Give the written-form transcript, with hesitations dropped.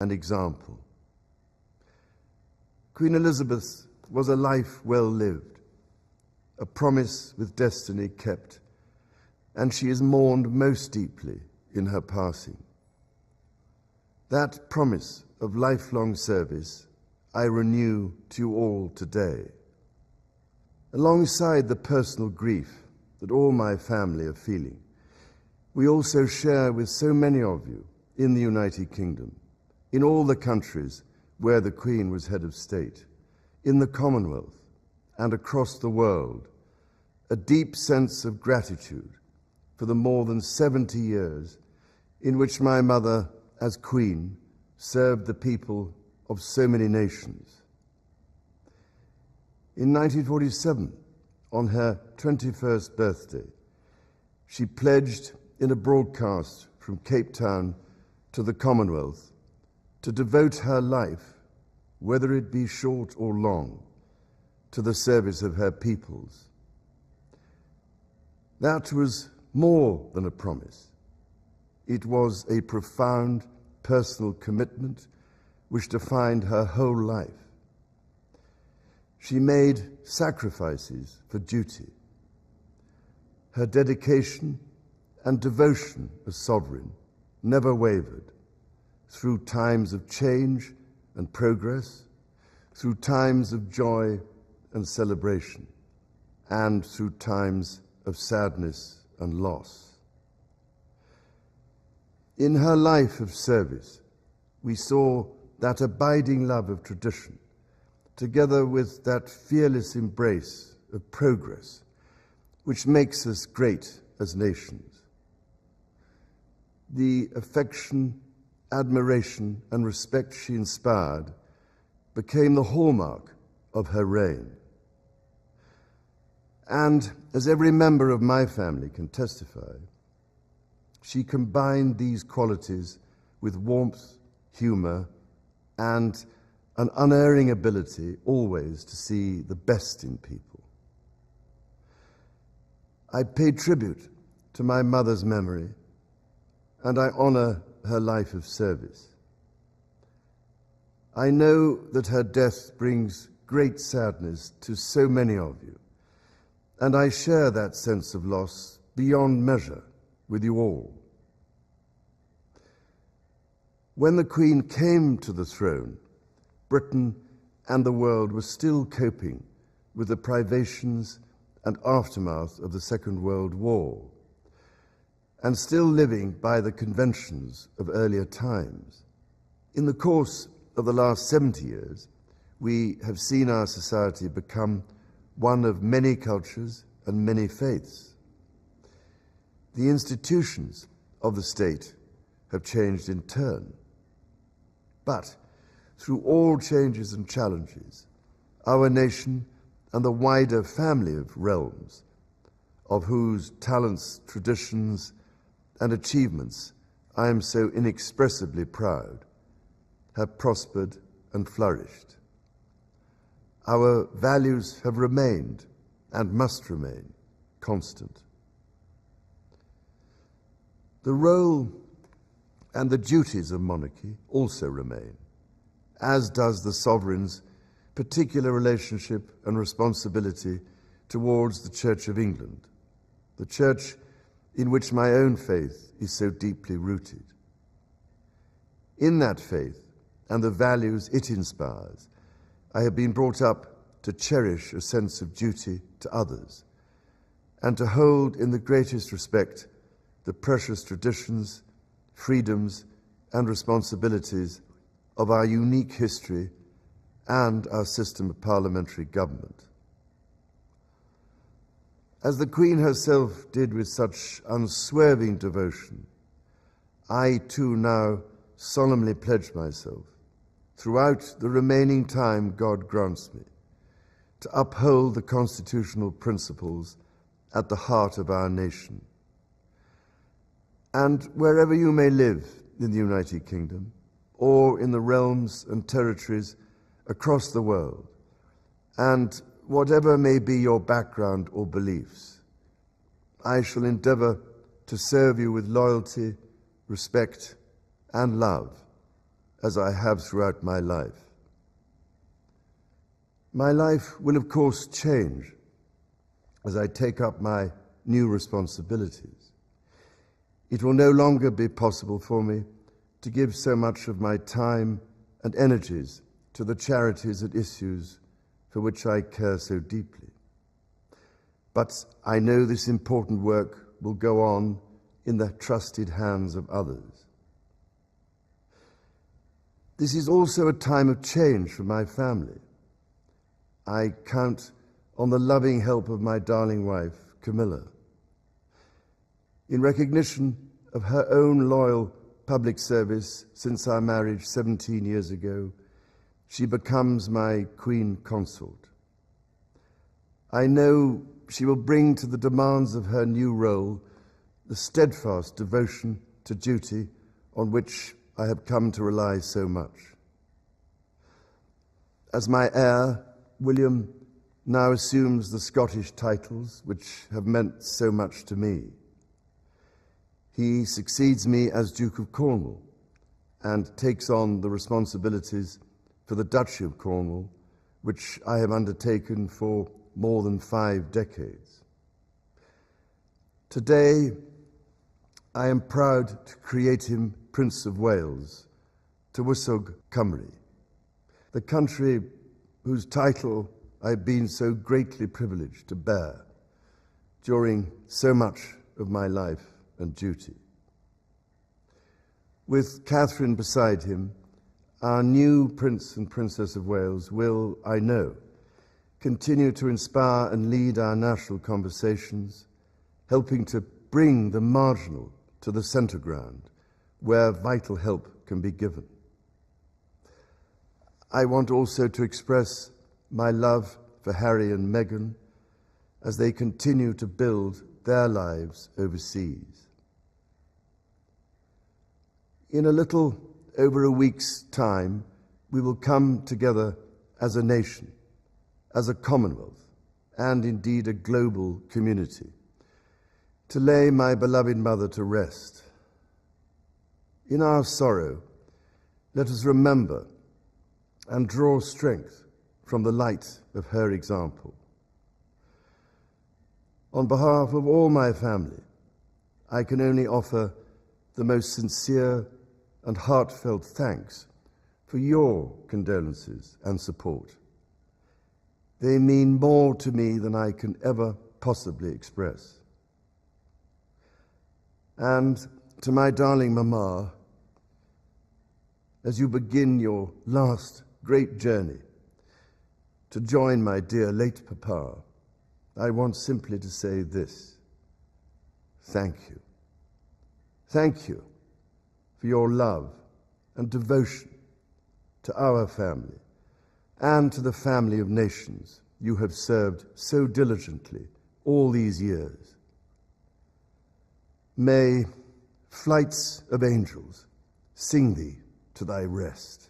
and example. Queen Elizabeth was a life well lived, a promise with destiny kept, and she is mourned most deeply in her passing. That promise of lifelong service I renew to you all today. Alongside the personal grief that all my family are feeling, we also share with so many of you in the United Kingdom, in all the countries where the Queen was head of state, in the Commonwealth and across the world, a deep sense of gratitude for the more than 70 years in which my mother, as Queen, served the people of so many nations. In 1947, on her 21st birthday, she pledged in a broadcast from Cape Town to the Commonwealth to devote her life, whether it be short or long, to the service of her peoples. That was more than a promise. It was a profound personal commitment which defined her whole life. She made sacrifices for duty. Her dedication and devotion as sovereign never wavered through times of change and progress, through times of joy and celebration, and through times of sadness and loss. In her life of service, we saw that abiding love of tradition, together with that fearless embrace of progress, which makes us great as nations. The affection, admiration, and respect she inspired became the hallmark of her reign. And as every member of my family can testify, she combined these qualities with warmth, humor, and an unerring ability always to see the best in people. I pay tribute to my mother's memory, and I honor her life of service. I know that her death brings great sadness to so many of you, and I share that sense of loss beyond measure with you all. When the Queen came to the throne, Britain and the world were still coping with the privations and aftermath of the Second World War, and still living by the conventions of earlier times. In the course of the last 70 years, we have seen our society become one of many cultures and many faiths. The institutions of the state have changed in turn. But through all changes and challenges, our nation and the wider family of realms, of whose talents, traditions, and achievements I am so inexpressibly proud, have prospered and flourished. Our values have remained and must remain constant. The role and the duties of monarchy also remain, as does the sovereign's particular relationship and responsibility towards the Church of England, the church in which my own faith is so deeply rooted. In that faith and the values it inspires, I have been brought up to cherish a sense of duty to others and to hold in the greatest respect the precious traditions, freedoms, and responsibilities of our unique history and our system of parliamentary government. As the Queen herself did with such unswerving devotion, I too now solemnly pledge myself, throughout the remaining time God grants me, to uphold the constitutional principles at the heart of our nation. And wherever you may live in the United Kingdom, or in the realms and territories across the world, and whatever may be your background or beliefs, I shall endeavor to serve you with loyalty, respect, and love, as I have throughout my life. My life will, of course, change as I take up my new responsibilities. It will no longer be possible for me to give so much of my time and energies to the charities and issues for which I care so deeply. But I know this important work will go on in the trusted hands of others. This is also a time of change for my family. I count on the loving help of my darling wife, Camilla. In recognition of her own loyal public service since our marriage 17 years ago, she becomes my Queen Consort. I know she will bring to the demands of her new role the steadfast devotion to duty on which I have come to rely so much. As my heir, William now assumes the Scottish titles which have meant so much to me. He succeeds me as Duke of Cornwall and takes on the responsibilities for the Duchy of Cornwall, which I have undertaken for more than 5 decades. Today, I am proud to create him Prince of Wales, Tywysog Cymru, the country whose title I've been so greatly privileged to bear during so much of my life and duty. With Catherine beside him, our new Prince and Princess of Wales will, I know, continue to inspire and lead our national conversations, helping to bring the marginal to the centre ground, where vital help can be given. I want also to express my love for Harry and Meghan as they continue to build their lives overseas. In a little over a week's time, we will come together as a nation, as a Commonwealth, and indeed a global community, to lay my beloved mother to rest. In our sorrow, let us remember and draw strength from the light of her example. On behalf of all my family, I can only offer the most sincere and heartfelt thanks for your condolences and support. They mean more to me than I can ever possibly express. And to my darling Mama, as you begin your last great journey to join my dear late Papa, I want simply to say this: thank you. Thank you for your love and devotion to our family and to the family of nations you have served so diligently all these years. May flights of angels sing thee to thy rest.